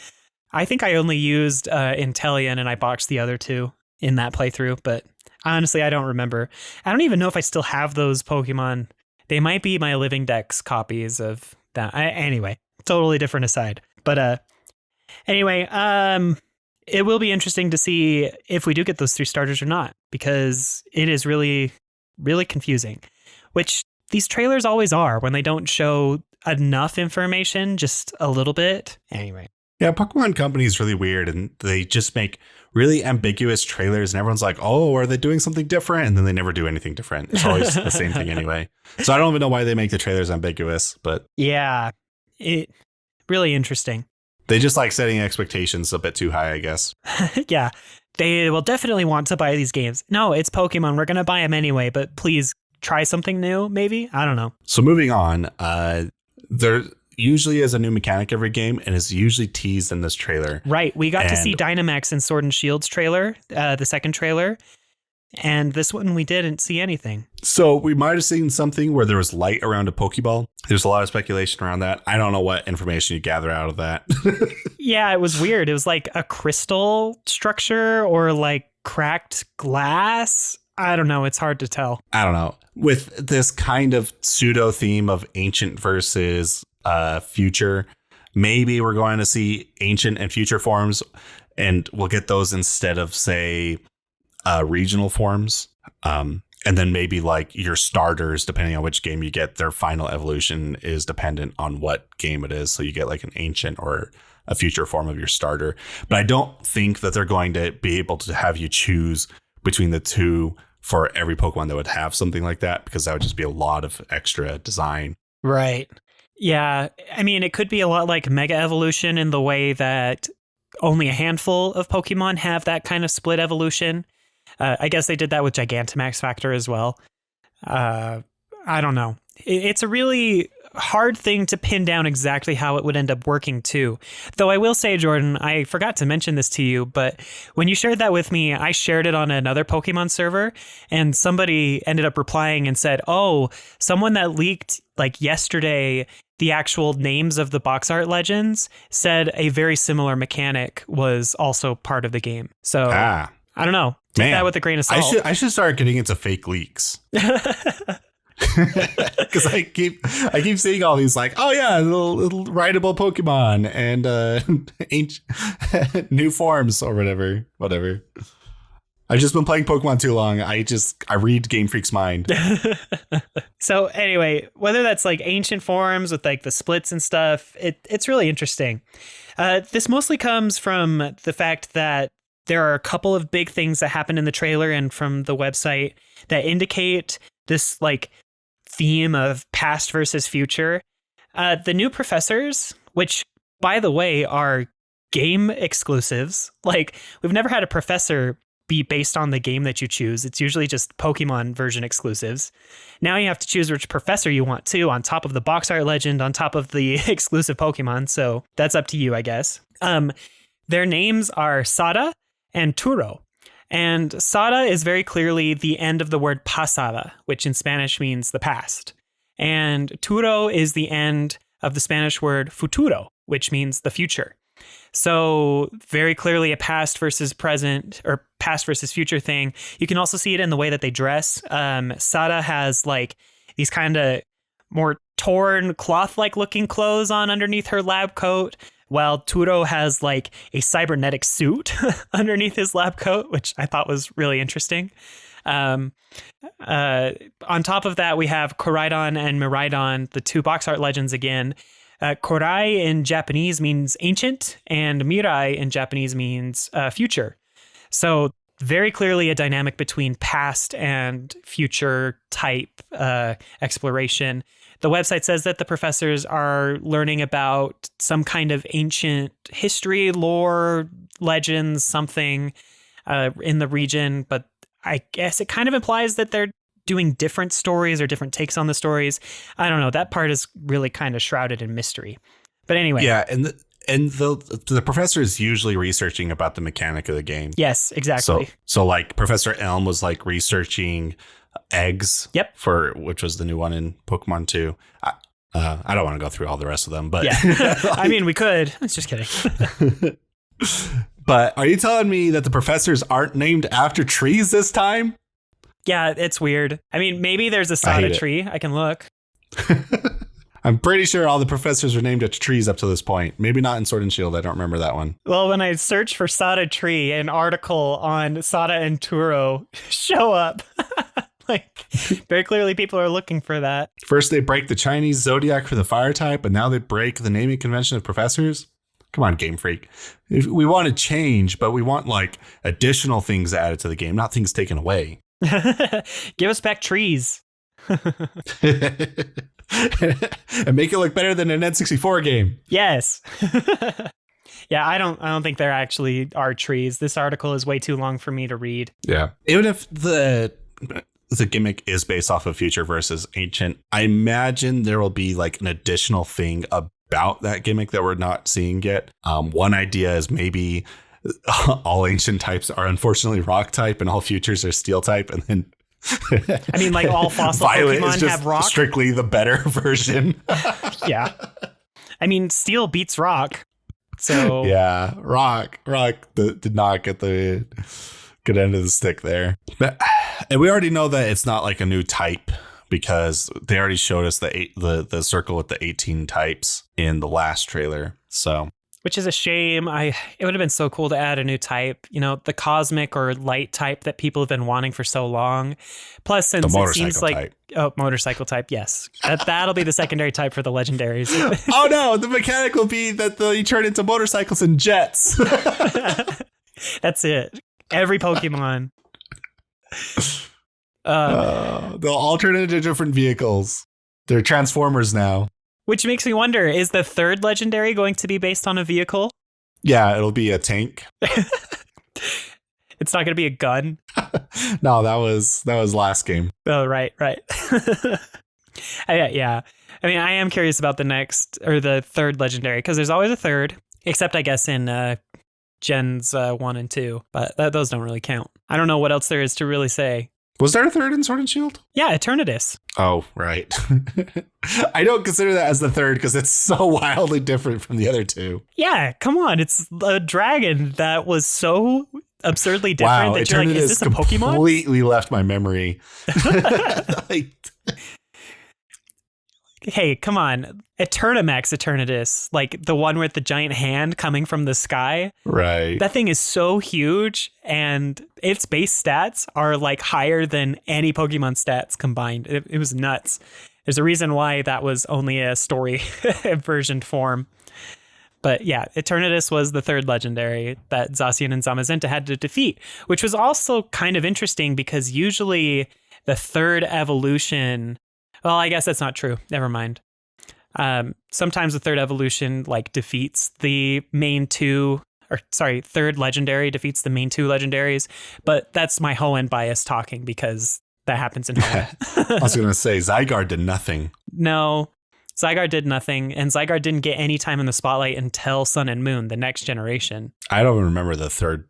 think I only used Inteleon and I boxed the other two in that playthrough. But honestly, I don't remember. I don't even know if I still have those Pokemon. They might be my Living Dex copies of that. Anyway, totally different aside. But anyway, it will be interesting to see if we do get those 3 starters or not, because it is really, really confusing, which these trailers always are when they don't show enough information, just a little bit. Anyway. Yeah, Pokemon Company is really weird, and they just make really ambiguous trailers, and everyone's like, oh, are they doing something different? And then they never do anything different. It's always the same thing anyway. So I don't even know why they make the trailers ambiguous, but yeah, it really interesting. They just like setting expectations a bit too high, I guess. Yeah, they will definitely want to buy these games. No, it's Pokemon. We're going to buy them anyway, but please try something new, maybe? I don't know. So moving on, there usually is a new mechanic every game, and is usually teased in this trailer. Right. We got to see Dynamax in Sword and Shield's trailer, the second trailer. And this one, we didn't see anything. So we might have seen something where there was light around a Pokeball. There's a lot of speculation around that. I don't know what information you gather out of that. Yeah, it was weird. It was like a crystal structure or like cracked glass. I don't know. It's hard to tell. I don't know. With this kind of pseudo theme of ancient versus future, maybe we're going to see ancient and future forms, and we'll get those instead of, say, regional forms. And then maybe like your starters, depending on which game you get, their final evolution is dependent on what game it is. So you get like an ancient or a future form of your starter. But I don't think that they're going to be able to have you choose between the two for every Pokemon that would have something like that, because that would just be a lot of extra design. Right. Yeah. I mean, it could be a lot like Mega Evolution in the way that only a handful of Pokemon have that kind of split evolution. I guess they did that with Gigantamax Factor as well. I don't know. It's a really hard thing to pin down exactly how it would end up working too. Though I will say, Jordan, I forgot to mention this to you, but when you shared that with me, I shared it on another Pokemon server, and somebody ended up replying and said, oh, someone that leaked like yesterday the actual names of the box art legends said a very similar mechanic was also part of the game. So I don't know. Take that with a grain of salt. I should start getting into fake leaks. Because I keep seeing all these like, oh yeah, little rideable Pokemon and ancient new forms or whatever. I've just been playing Pokemon too long. I read Game Freak's mind. So anyway, whether that's like ancient forms with like the splits and stuff, it's really interesting. This mostly comes from the fact that there are a couple of big things that happen in the trailer and from the website that indicate this like theme of past versus future. The new Professors, which by the way are game exclusives. Like we've never had a Professor be based on the game that you choose. It's usually just Pokemon version exclusives. Now you have to choose which Professor you want to, on top of the box art legend, on top of the exclusive Pokemon. So that's up to you, I guess. Their names are Sada and Turo. And Sada is very clearly the end of the word pasada, which in Spanish means the past. And Turo is the end of the Spanish word futuro, which means the future. So very clearly a past versus present or past versus future thing. You can also see it in the way that they dress. Sada has like these kind of more torn cloth-like looking clothes on underneath her lab coat, while Turo has like a cybernetic suit underneath his lab coat, which I thought was really interesting. On top of that, we have Koraidon and Miraidon, the two box art legends again. Korai in Japanese means ancient, and Mirai in Japanese means future. So very clearly a dynamic between past and future type exploration. The website says that the professors are learning about some kind of ancient history, lore, legends, something in the region. But I guess it kind of implies that they're doing different stories or different takes on the stories. I don't know. That part is really kind of shrouded in mystery. But anyway. Yeah, and the professor is usually researching about the mechanic of the game. Yes, exactly. So like Professor Elm was like researching eggs. Yep. Which was the new one in Pokemon 2. I don't want to go through all the rest of them, but yeah. I mean, we could. I was just kidding. But are you telling me that the professors aren't named after trees this time? Yeah, it's weird. I mean, maybe there's a Sada tree. I can look. I'm pretty sure all the professors are named after trees up to this point. Maybe not in Sword and Shield. I don't remember that one. Well, when I search for Sada tree, an article on Sada and Turo show up. Like, very clearly people are looking for that. First they break the Chinese zodiac for the fire type, and now they break the naming convention of professors. Come on, Game Freak. We want to change, but we want like additional things added to the game, not things taken away. Give us back trees. And make it look better than an N64 game. Yes. Yeah, I don't think there actually are trees. This article is way too long for me to read. Yeah. Even if the gimmick is based off of future versus ancient, I imagine there will be like an additional thing about that gimmick that we're not seeing yet. One idea is maybe all ancient types are unfortunately rock type and all futures are steel type, and then I mean, like all fossil Violet Pokemon is just have rock. Strictly the better version. Yeah. I mean, steel beats rock. So yeah, rock did not get the good end of the stick there. And we already know that it's not like a new type because they already showed us the circle with the 18 types in the last trailer. So, which is a shame. It would have been so cool to add a new type, the cosmic or light type that people have been wanting for so long. Plus, since it seems like type. Oh, motorcycle type, yes. That'll be the secondary type for the legendaries. Oh no, the mechanic will be that you turn into motorcycles and jets. That's it. Every Pokemon. They'll all turn into different vehicles. They're Transformers now. Which makes me wonder, is the third legendary going to be based on a vehicle? Yeah, it'll be a tank. It's not going to be a gun. No, that was last game. Oh, right. Yeah. I mean, I am curious about the third legendary, because there's always a third, except I guess in Gens 1 and 2, but those don't really count. I don't know what else there is to really say. Was there a third in Sword and Shield? Yeah, Eternatus. Oh, right. I don't consider that as the third because it's so wildly different from the other two. Yeah, come on. It's a dragon that was so absurdly different that you're like, is this a Pokemon? Completely left my memory. Hey, come on. Eternamax Eternatus, like the one with the giant hand coming from the sky. Right. That thing is so huge, and its base stats are like higher than any Pokemon stats combined. It was nuts. There's a reason why that was only a story versioned form. But yeah, Eternatus was the third legendary that Zacian and Zamazenta had to defeat, which was also kind of interesting because usually the third evolution... Well, I guess that's not true. Never mind. Sometimes the third evolution like defeats the main two, third legendary defeats the main two legendaries. But that's my Hoenn bias talking because that happens in Hoenn. I was going to say Zygarde did nothing. No, Zygarde did nothing. And Zygarde didn't get any time in the spotlight until Sun and Moon, the next generation. I don't remember the third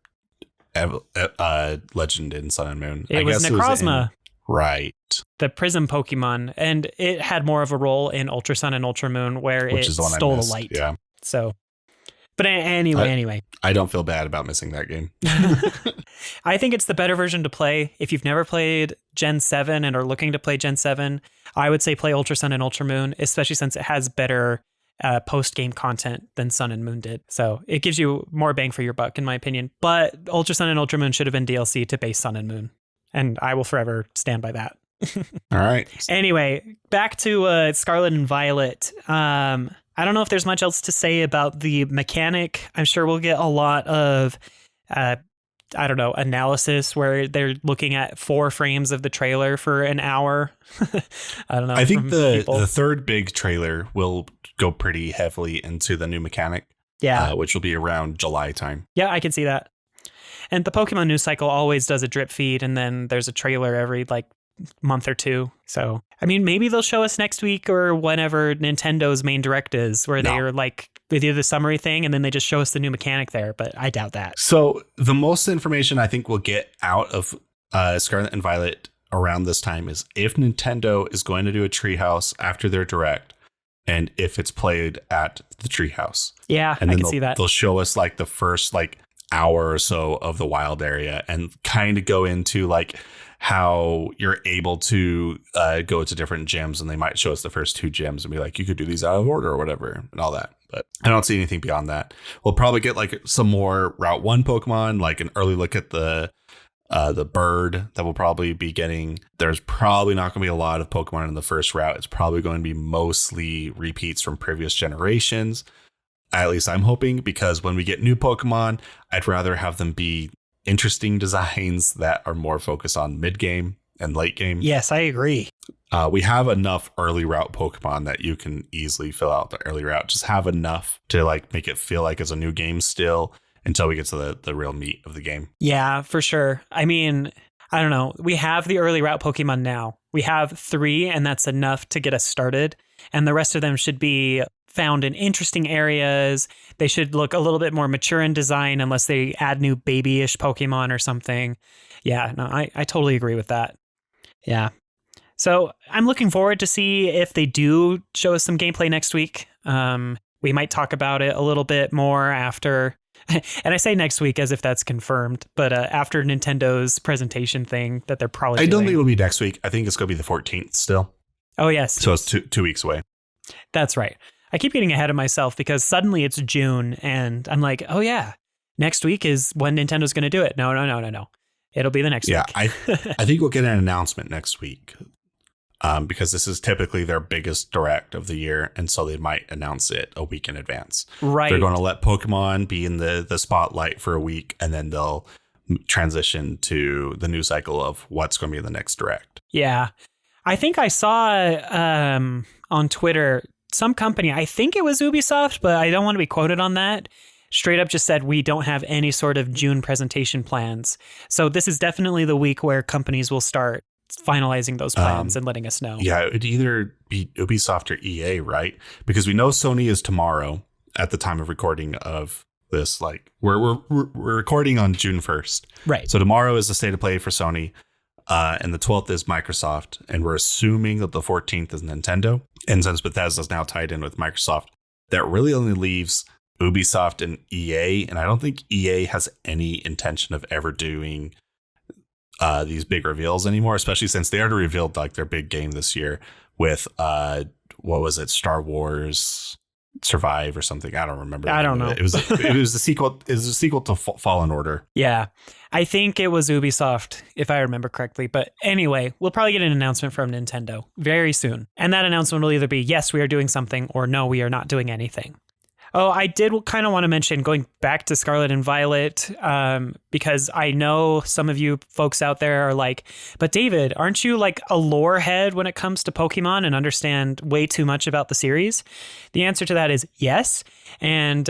legend in Sun and Moon. It was Necrozma. Right. The Prism Pokemon, and it had more of a role in Ultra Sun and Ultra Moon where it stole the light. Yeah. So, but anyway. I don't feel bad about missing that game. I think it's the better version to play. If you've never played Gen 7 and are looking to play Gen 7, I would say play Ultra Sun and Ultra Moon, especially since it has better post-game content than Sun and Moon did. So it gives you more bang for your buck, in my opinion. But Ultra Sun and Ultra Moon should have been DLC to base Sun and Moon. And I will forever stand by that. All right. Anyway, back to Scarlet and Violet. I don't know if there's much else to say about the mechanic. I'm sure we'll get a lot of, analysis where they're looking at 4 frames of the trailer for an hour. I don't know. I think the third big trailer will go pretty heavily into the new mechanic. Yeah. Which will be around July time. Yeah, I can see that. And the Pokemon news cycle always does a drip feed, and then there's a trailer every month or two. So, I mean, maybe they'll show us next week or whenever Nintendo's main direct is, where they're they do the summary thing and then they just show us the new mechanic there. But I doubt that. So the most information I think we'll get out of Scarlet and Violet around this time is if Nintendo is going to do a treehouse after their direct, and if it's played at the treehouse. Yeah, and then I can see that. They'll show us the first hour or so of the wild area and kind of go into how you're able to go to different gyms, and they might show us the first 2 gyms and be like, you could do these out of order or whatever and all that. But I don't see anything beyond that. We'll probably get some more Route 1 Pokemon, an early look at the the bird that we'll probably be getting. There's probably not going to be a lot of Pokemon in the first route. It's probably going to be mostly repeats from previous generations. At least I'm hoping, because when we get new Pokemon, I'd rather have them be interesting designs that are more focused on mid game and late game. Yes, I agree. We have enough early route Pokemon that you can easily fill out the early route. Just have enough to like make it feel like it's a new game still until we get to the real meat of the game. Yeah, for sure. I mean, I don't know. We have the early route Pokemon now. We have 3, and that's enough to get us started. And the rest of them should be found in interesting areas. They should look a little bit more mature in design unless they add new babyish Pokemon or something. Yeah, no, I totally agree with that. Yeah. So I'm looking forward to see if they do show us some gameplay next week. We might talk about it a little bit more after, and I say next week as if that's confirmed, but after Nintendo's presentation thing that they're probably doing. I don't think it'll be next week. I think it's going to be the 14th still. Oh, yes. So it's 2 weeks away. That's right. I keep getting ahead of myself because suddenly it's June and I'm like, oh yeah, next week is when Nintendo's going to do it. No. It'll be the next week. Yeah, I think we'll get an announcement next week because this is typically their biggest direct of the year. And so they might announce it a week in advance. Right. They're going to let Pokemon be in the spotlight for a week, and then they'll transition to the news cycle of what's going to be the next direct. Yeah. I think I saw on Twitter some company, I think it was Ubisoft, but I don't want to be quoted on that, straight up just said we don't have any sort of June presentation plans. So this is definitely the week where companies will start finalizing those plans and letting us know. Yeah, it'd either be Ubisoft or EA, right? Because we know Sony is tomorrow at the time of recording of this. Like we're recording on June 1st. Right. So tomorrow is the state of play for Sony. And the 12th is Microsoft, and we're assuming that the 14th is Nintendo. And since Bethesda's now tied in with Microsoft, that really only leaves Ubisoft and EA. And I don't think EA has any intention of ever doing these big reveals anymore, especially since they already revealed like their big game this year with what was it, Star Wars Survive or something. I don't remember. I don't know. It was the sequel. It was a sequel to Fallen Order. Yeah, I think it was Ubisoft, if I remember correctly. But anyway, we'll probably get an announcement from Nintendo very soon, and that announcement will either be yes, we are doing something, or no, we are not doing anything. Oh, I did kind of want to mention going back to Scarlet and Violet, because I know some of you folks out there are like, but David, aren't you like a lore head when it comes to Pokemon and understand way too much about the series? The answer to that is yes. And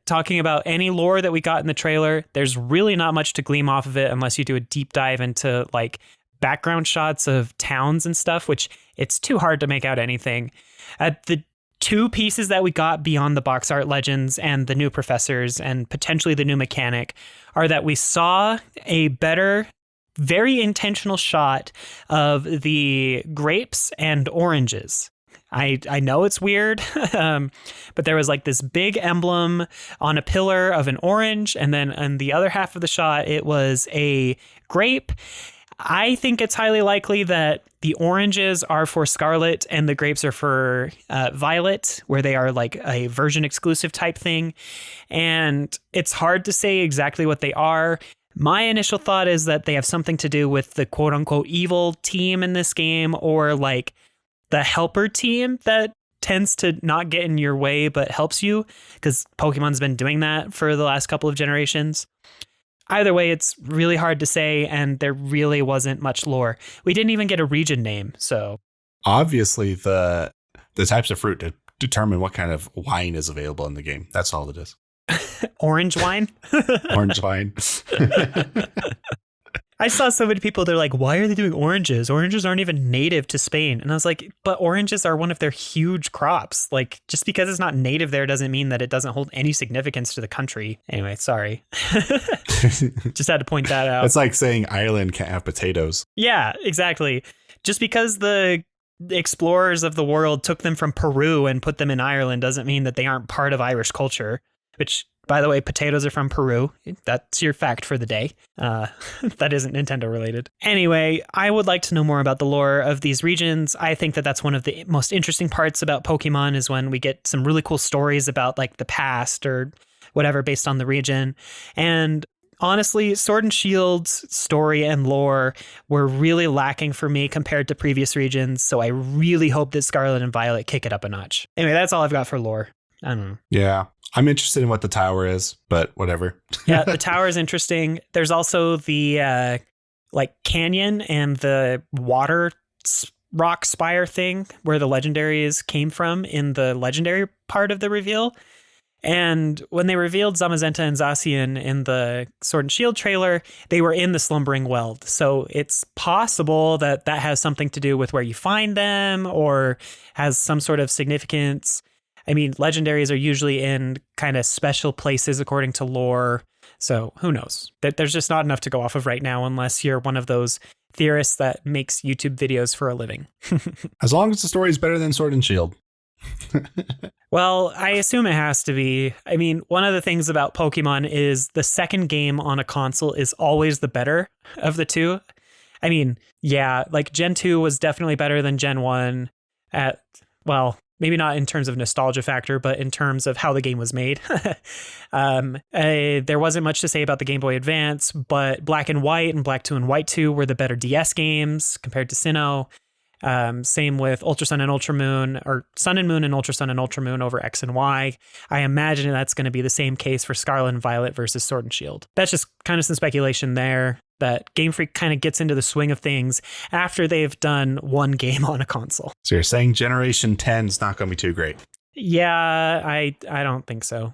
talking about any lore that we got in the trailer, there's really not much to glean off of it unless you do a deep dive into like background shots of towns and stuff, which it's too hard to make out anything. The 2 pieces that we got beyond the box art legends and the new professors and potentially the new mechanic are that we saw a better, very intentional shot of the grapes and oranges. I know it's weird, but there was like this big emblem on a pillar of an orange, and then on the other half of the shot, it was a grape. I think it's highly likely that the oranges are for Scarlet and the grapes are for Violet, where they are like a version exclusive type thing. And it's hard to say exactly what they are. My initial thought is that they have something to do with the quote unquote evil team in this game, or like the helper team that tends to not get in your way but helps you, because Pokemon's been doing that for the last couple of generations. Either way, it's really hard to say, and there really wasn't much lore. We didn't even get a region name, so... Obviously, the types of fruit determine what kind of wine is available in the game. That's all it is. Orange wine? Orange wine. I saw so many people, they're like, why are they doing oranges? Oranges aren't even native to Spain. And I was like, but oranges are one of their huge crops. Like, just because it's not native there doesn't mean that it doesn't hold any significance to the country. Anyway, sorry. Just had to point that out. It's like saying Ireland can't have potatoes. Yeah, exactly. Just because the explorers of the world took them from Peru and put them in Ireland doesn't mean that they aren't part of Irish culture, which... By the way, potatoes are from Peru. That's your fact for the day. That isn't Nintendo related. Anyway, I would like to know more about the lore of these regions. I think that that's one of the most interesting parts about Pokemon is when we get some really cool stories about like the past or whatever based on the region. And Honestly, Sword and Shield's story and lore were really lacking for me compared to previous regions, so I really hope that Scarlet and Violet kick it up a notch. Anyway, that's all I've got for lore. I don't know. Yeah, I'm interested in what the tower is, but whatever. Yeah, the tower is interesting. There's also the canyon and the water rock spire thing where the legendaries came from in the legendary part of the reveal. And when they revealed Zamazenta and Zacian in the Sword and Shield trailer, they were in the Slumbering Weld. So it's possible that that has something to do with where you find them or has some sort of significance. I mean, legendaries are usually in kind of special places according to lore. So who knows? There's just not enough to go off of right now unless you're one of those theorists that makes YouTube videos for a living. As long as the story is better than Sword and Shield. Well, I assume it has to be. I mean, one of the things about Pokemon is the second game on a console is always the better of the two. I mean, yeah, like Gen 2 was definitely better than Gen 1 at, well, maybe not in terms of nostalgia factor, but in terms of how the game was made. There wasn't much to say about the Game Boy Advance, but Black and White and Black 2 and White 2 were the better DS games compared to Sinnoh. Same with Ultra Sun and Ultra Moon, or Sun and Moon and Ultra Sun and Ultra Moon over X and Y. I imagine that's going to be the same case for Scarlet and Violet versus Sword and Shield. That's just kind of some speculation there that Game Freak kind of gets into the swing of things after they've done one game on a console. So you're saying Generation 10 is not going to be too great? Yeah, I don't think so.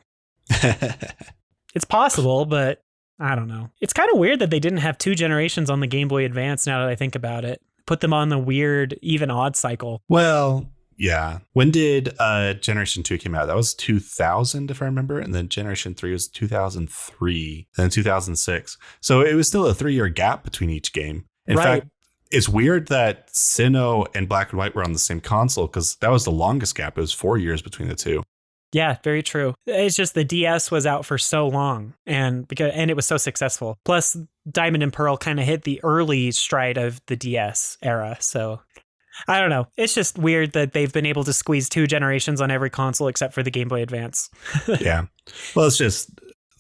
It's possible, but I don't know. It's kind of weird that they didn't have two generations on the Game Boy Advance now that I think about it. Put them on the weird even odd cycle. Well, yeah. When did Generation 2 came out? That was 2000, if I remember. And then Generation 3 was 2003, then 2006. So it was still a 3-year gap between each game. In fact, it's weird that Sinnoh and Black and White were on the same console because that was the longest gap. It was 4 years between the two. Yeah, very true. It's just the DS was out for so long and it was so successful. Plus, Diamond and Pearl kind of hit the early stride of the DS era. So I don't know. It's just weird that they've been able to squeeze two generations on every console except for the Game Boy Advance. Yeah. Well, it's just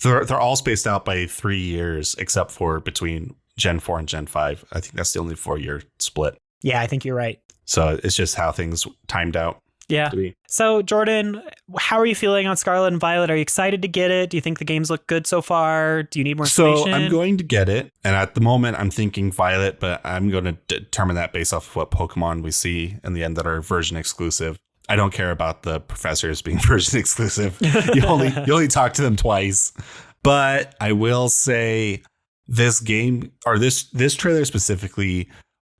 they're all spaced out by 3 years except for between Gen 4 and Gen 5. I think that's the only 4-year split. Yeah, I think you're right. So it's just how things timed out. Yeah. So, Jordan, how are you feeling on Scarlet and Violet? Are you excited to get it? Do you think the games look good so far? Do you need more information? So I'm going to get it. And at the moment, I'm thinking Violet, but I'm going to determine that based off of what Pokemon we see in the end that are version exclusive. I don't care about the professors being version exclusive. You only talk to them twice. But I will say this game, or this trailer specifically,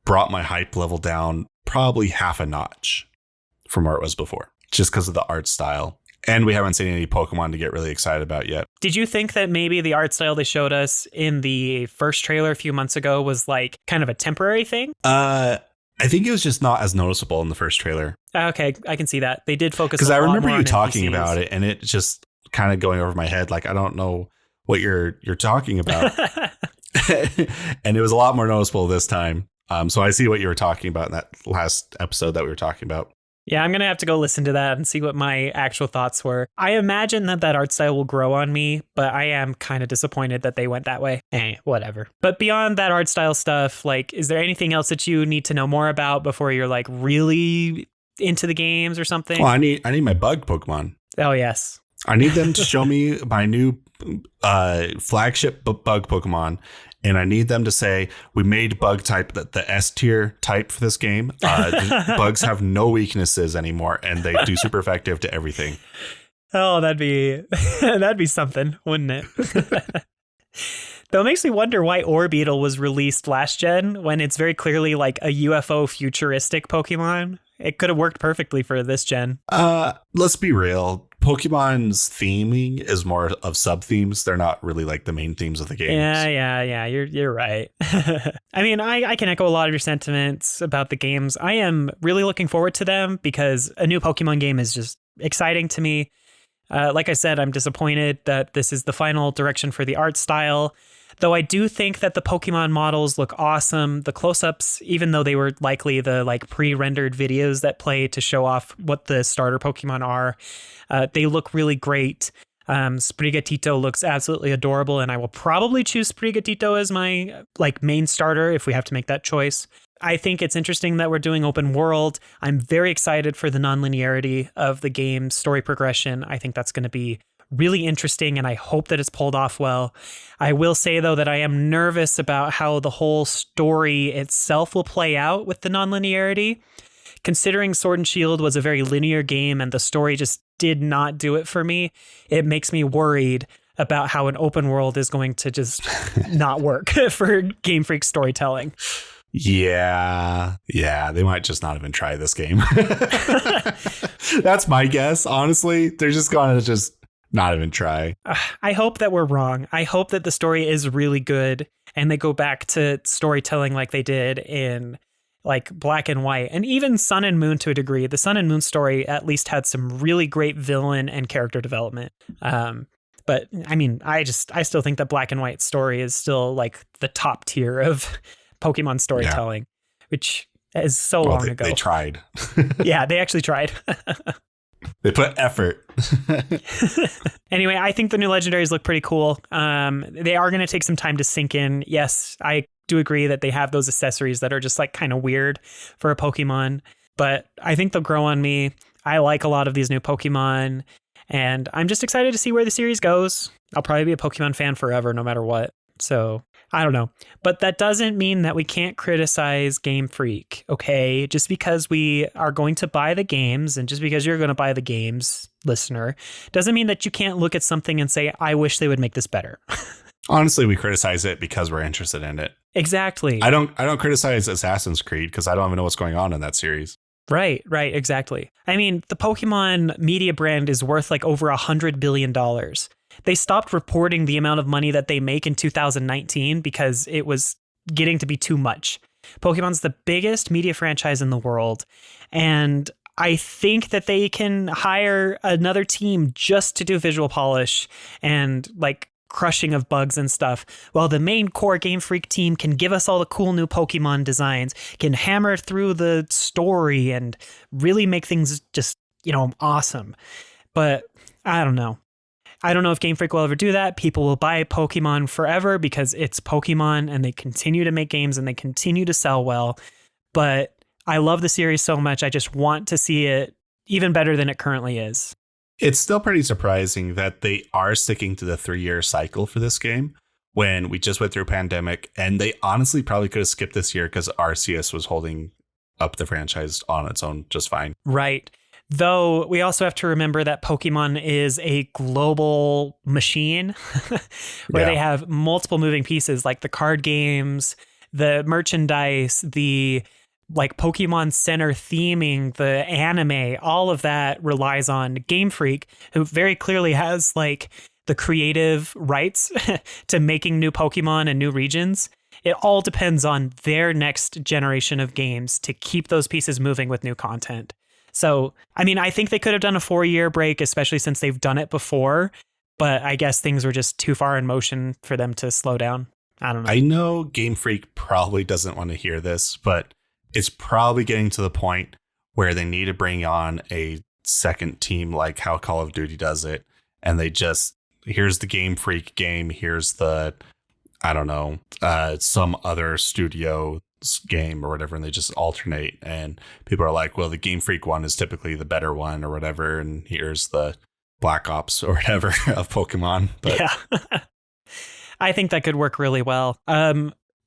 brought my hype level down probably half a notch from where it was before, just because of the art style. And we haven't seen any Pokemon to get really excited about yet. Did you think that maybe the art style they showed us in the first trailer a few months ago was like kind of a temporary thing? I think it was just not as noticeable in the first trailer. Okay, I can see that. They did focus because I remember you talking NPCs. about it and it just kind of going over my head. Like, I don't know what you're talking about. And it was a lot more noticeable this time. So I see what you were talking about in that last episode that we were talking about. Yeah, I'm going to have to go listen to that and see what my actual thoughts were. I imagine that art style will grow on me, but I am kind of disappointed that they went that way. Whatever. But beyond that art style stuff, like, is there anything else that you need to know more about before you're like really into the games or something? Well, I need my bug Pokemon. Oh, yes. I need them to show me my new flagship bug Pokemon. And I need them to say, we made bug type the S tier type for this game. Bugs have no weaknesses anymore, and they do super effective to everything. Oh, that'd be something, wouldn't it? Though it makes me wonder why Orbeetle was released last gen when it's very clearly like a UFO futuristic Pokemon. It could have worked perfectly for this gen. Let's be real. Pokemon's theming is more of sub-themes. They're not really like the main themes of the games. Yeah. You're right. I mean, I can echo a lot of your sentiments about the games. I am really looking forward to them because a new Pokemon game is just exciting to me. Like I said, I'm disappointed that this is the final direction for the art style. Though I do think that the Pokemon models look awesome. The close-ups, even though they were likely the like pre-rendered videos that play to show off what the starter Pokemon are, they look really great. Sprigatito looks absolutely adorable, and I will probably choose Sprigatito as my like main starter if we have to make that choice. I think it's interesting that we're doing open world. I'm very excited for the nonlinearity of the game's story progression. I think that's going to be really interesting, and I hope that it's pulled off well. I will say, though, that I am nervous about how the whole story itself will play out with the nonlinearity. Considering Sword and Shield was a very linear game and the story just did not do it for me, it makes me worried about how an open world is going to just not work for Game Freak storytelling. Yeah, they might just not even try this game. That's my guess, honestly. They're just going to just not even try. I hope that we're wrong. I hope that the story is really good and they go back to storytelling like they did in like Black and White and even Sun and Moon to a degree. The Sun and Moon story at least had some really great villain and character development. But I mean, I still think that Black and White story is still like the top tier of Pokemon storytelling, which is so long ago. They tried. Yeah, they actually tried. They put effort. Anyway, I think the new legendaries look pretty cool. They are going to take some time to sink in. Yes, I do agree that they have those accessories that are just like kind of weird for a Pokemon, but I think they'll grow on me. I like a lot of these new Pokemon, and I'm just excited to see where the series goes. I'll probably be a Pokemon fan forever, no matter what. So I don't know, but that doesn't mean that we can't criticize Game Freak. Okay. Just because we are going to buy the games and just because you're going to buy the games, listener, doesn't mean that you can't look at something and say, I wish they would make this better. Honestly, we criticize it because we're interested in it. Exactly. I don't criticize Assassin's Creed because I don't even know what's going on in that series. Right, exactly. I mean, the Pokemon media brand is worth like over $100 billion. They stopped reporting the amount of money that they make in 2019 because it was getting to be too much. Pokemon's the biggest media franchise in the world, and I think that they can hire another team just to do visual polish and like crushing of bugs and stuff, while the main core Game Freak team can give us all the cool new Pokemon designs, can hammer through the story and really make things just, awesome. But I don't know. I don't know if Game Freak will ever do that. People will buy Pokemon forever because it's Pokemon and they continue to make games and they continue to sell well. But I love the series so much. I just want to see it even better than it currently is. It's still pretty surprising that they are sticking to the 3-year cycle for this game when we just went through a pandemic, and they honestly probably could have skipped this year because Arceus was holding up the franchise on its own just fine. Right. Though we also have to remember that Pokemon is a global machine where they have multiple moving pieces like the card games, the merchandise, the like Pokemon Center theming, the anime, all of that relies on Game Freak, who very clearly has like the creative rights to making new Pokemon and new regions. It all depends on their next generation of games to keep those pieces moving with new content. So, I mean, I think they could have done a 4-year break, especially since they've done it before. But I guess things were just too far in motion for them to slow down. I don't know. I know Game Freak probably doesn't want to hear this, but it's probably getting to the point where they need to bring on a second team like how Call of Duty does it. And they just, here's the Game Freak game. Here's the, I don't know, some other studio game or whatever, and they just alternate, and people are like, well, the Game Freak one is typically the better one or whatever, and here's the Black Ops or whatever of Pokemon. But yeah. I think that could work really well.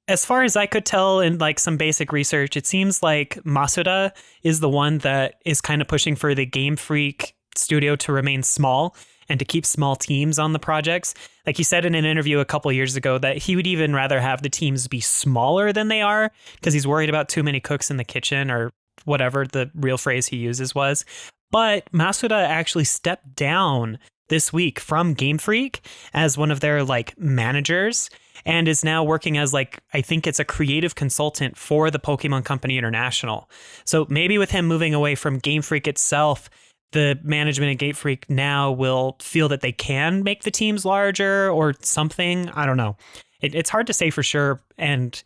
As far as I could tell in like some basic research, it seems like Masuda is the one that is kind of pushing for the Game Freak studio to remain small and to keep small teams on the projects. Like he said in an interview a couple years ago that he would even rather have the teams be smaller than they are because he's worried about too many cooks in the kitchen, or whatever the real phrase he uses was. But Masuda actually stepped down this week from Game Freak as one of their like managers and is now working as like, I think it's a creative consultant for the Pokemon Company International. So maybe with him moving away from Game Freak itself, the management at Game Freak now will feel that they can make the teams larger or something. I don't know. It's hard to say for sure. And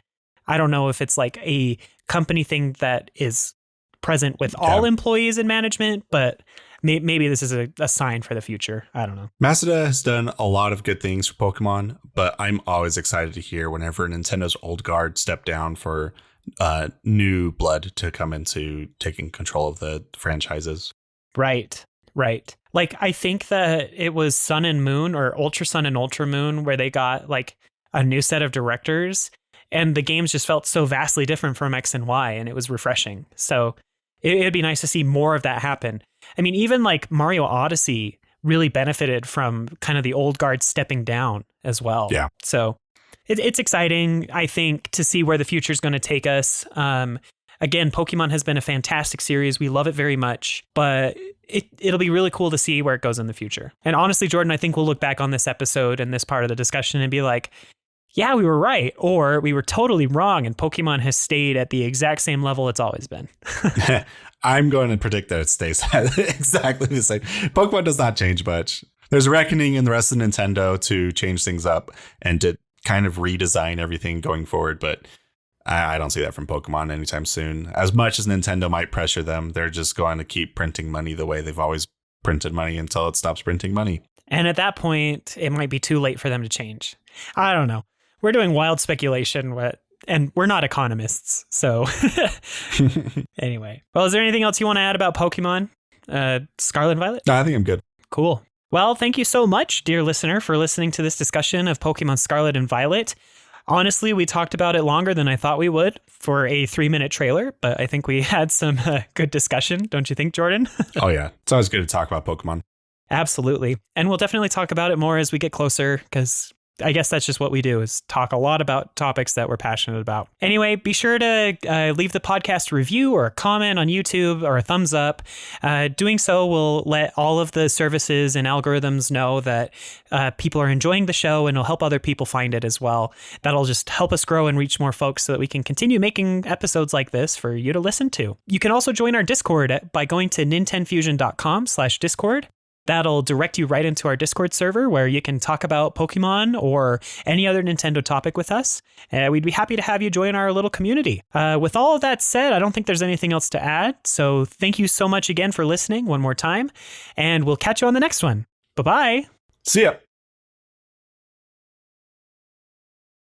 I don't know if it's like a company thing that is present with all employees and management, but maybe this is a sign for the future. I don't know. Masada has done a lot of good things for Pokemon, but I'm always excited to hear whenever Nintendo's old guard step down for new blood to come into taking control of the franchises. Right. Like, I think that it was Sun and Moon or Ultra Sun and Ultra Moon where they got like a new set of directors, and the games just felt so vastly different from X and Y, and it was refreshing. So it'd be nice to see more of that happen. I mean, even like Mario Odyssey really benefited from kind of the old guard stepping down as well. Yeah. So it's exciting, I think, to see where the future is going to take us. Again, Pokemon has been a fantastic series. We love it very much, but it'll be really cool to see where it goes in the future. And honestly, Jordan, I think we'll look back on this episode and this part of the discussion and be like, yeah, we were right, or we were totally wrong, and Pokemon has stayed at the exact same level it's always been. I'm going to predict that it stays exactly the same. Pokemon does not change much. There's a reckoning in the rest of Nintendo to change things up and to kind of redesign everything going forward, but I don't see that from Pokemon anytime soon. As much as Nintendo might pressure them, they're just going to keep printing money the way they've always printed money until it stops printing money. And at that point, it might be too late for them to change. I don't know. We're doing wild speculation, and we're not economists. So anyway. Well, is there anything else you want to add about Pokemon Scarlet and Violet? No, I think I'm good. Cool. Well, thank you so much, dear listener, for listening to this discussion of Pokemon Scarlet and Violet. Honestly, we talked about it longer than I thought we would for a 3-minute trailer, but I think we had some good discussion. Don't you think, Jordan? Oh, yeah. It's always good to talk about Pokemon. Absolutely. And we'll definitely talk about it more as we get closer, because I guess that's just what we do, is talk a lot about topics that we're passionate about. Anyway, be sure to leave the podcast a review or a comment on YouTube or a thumbs up. Doing so will let all of the services and algorithms know that people are enjoying the show, and it'll help other people find it as well. That'll just help us grow and reach more folks so that we can continue making episodes like this for you to listen to. You can also join our Discord by going to nintenfusion.com/Discord. That'll direct you right into our Discord server where you can talk about Pokemon or any other Nintendo topic with us. We'd be happy to have you join our little community. With all of that said, I don't think there's anything else to add. So thank you so much again for listening one more time, and we'll catch you on the next one. Bye-bye. See ya.